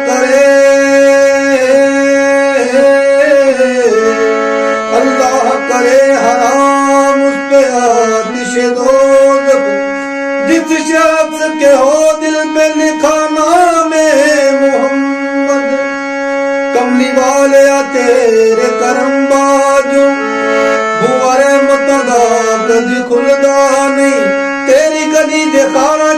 کرے اللہ کرے حرام اس پہ آتش دوزخ جس شخص کے ہو دل پہ لکھا نام محمد کملی والے تیرے کرم باجو بوارے متدا کدی کھلدا نہیں تیری کدی دکھانا